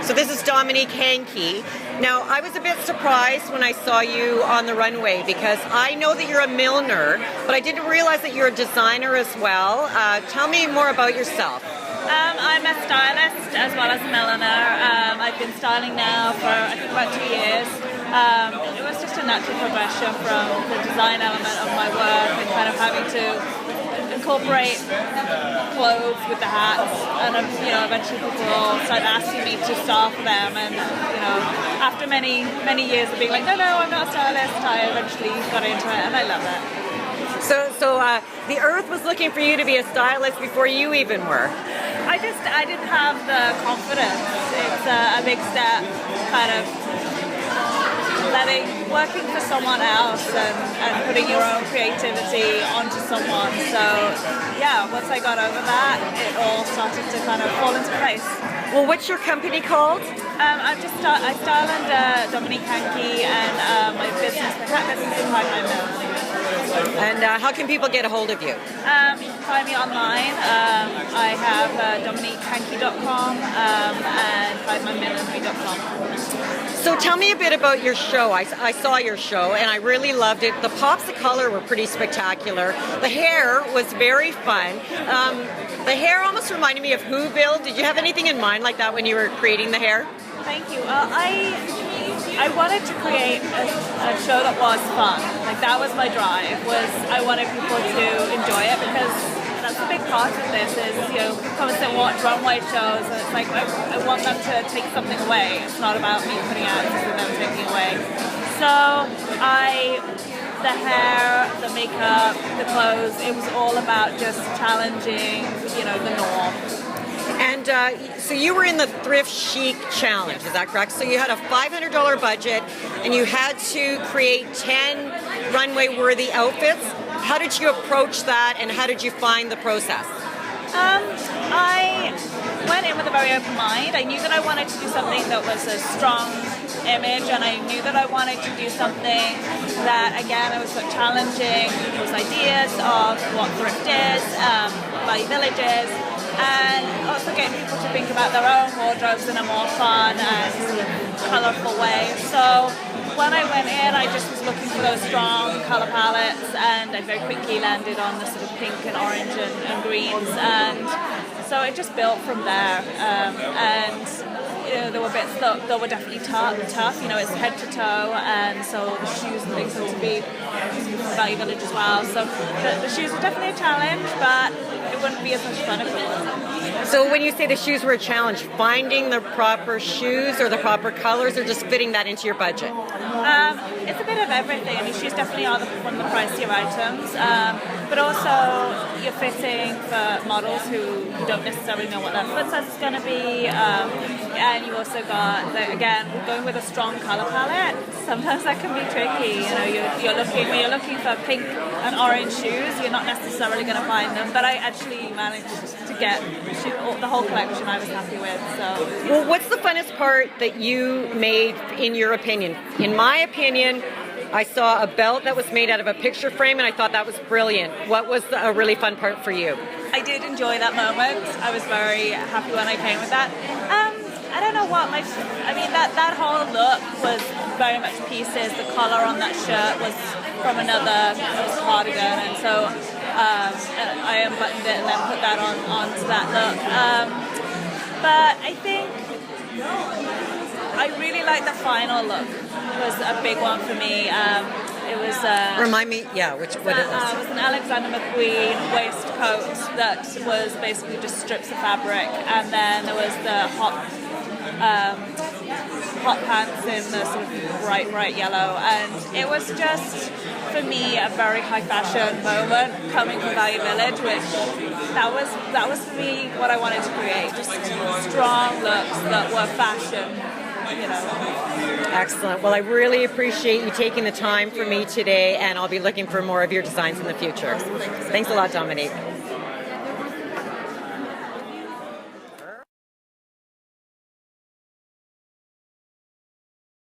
So this is Dominique Hanke. Now, I was a bit surprised when I saw you on the runway because I know that you're a milliner, but I didn't realize that you're a designer as well. Tell me more about yourself. I'm a stylist as well as a milliner. I've been styling now for I think about 2 years. It was just a natural progression from the design element of my work and kind of having to incorporate clothes with the hats, and eventually people started asking me to style for them, and after many years of being like, no, I'm not a stylist, I eventually got into it, and I love it. So the earth was looking for you to be a stylist before you even were. I didn't have the confidence. It's a big step, kind of working for someone else and putting your own creativity onto someone. So yeah, once I got over that, it all started to kind of fall into place. Well, what's your company called? I style under Dominique Hanke, and my business, my cat business is Hide My Mill. And how can people get a hold of you? You can find me online. I have DominiqueHanke.com and HideMyMillinery.com. So tell me a bit about your show. I saw your show and I really loved it. The pops of color were pretty spectacular. The hair was very fun. The hair almost reminded me of Whoville. Did you have anything in mind like that when you were creating the hair? Thank you. I wanted to create a show that was fun. Like, that was my drive. I wanted people to enjoy it, because that's a big part of this. Is come and sit and watch runway shows, and it's like I want them to take something away. It's not about me putting out and them taking away. So the hair, the makeup, the clothes, it was all about just challenging, the norm. And so you were in the Thrift Chic Challenge, is that correct? So you had a $500 budget and you had to create 10 runway-worthy outfits. How did you approach that, and how did you find the process? I went in with a very open mind. I knew that I wanted to do something that was a strong image, and I knew that I wanted to do something that, again, it was challenging people's ideas of what thrift is, value village is, and also getting people to think about their own wardrobes in a more fun and colourful way. So when I went in, I just was looking for those strong colour palettes, and I very quickly landed on the sort of pink and orange and greens, and so it just built from there. There were bits that were definitely tough. It's head to toe, and so the shoes and things had to be value village as well. So the shoes were definitely a challenge, but it wouldn't be as much fun if it wasn't. So when you say the shoes were a challenge, finding the proper shoes or the proper colors, or just fitting that into your budget? It's a bit of everything. I mean, shoes definitely are one of the pricier items, but also you're fitting for models who don't necessarily know what their foot size is going to be, and you also got, again, going with a strong color palette. Sometimes that can be tricky. When you're looking for pink and orange shoes, you're not necessarily going to find them. But I actually managed to get the whole collection I was happy with. So, well, what's the funnest part that you made, in your opinion? In my opinion, I saw a belt that was made out of a picture frame, and I thought that was brilliant. What was a really fun part for you? I did enjoy that moment. I was very happy when I came with that. I don't know what that whole look was very much pieces. The collar on that shirt was from another cardigan, and so I unbuttoned it and then put that onto that look. But I think I really like the final look. It was a big one for me. It was remind me, what it was. It was an Alexander McQueen waistcoat that was basically just strips of fabric, and then there was the hot pants in the sort of bright yellow, and it was just, for me, a very high fashion moment coming from Value Village, which that was for me what I wanted to create, just strong looks that were fashion. Excellent. Well, I really appreciate you taking the time for me today, and I'll be looking for more of your designs in the future. Thanks a lot, Dominique.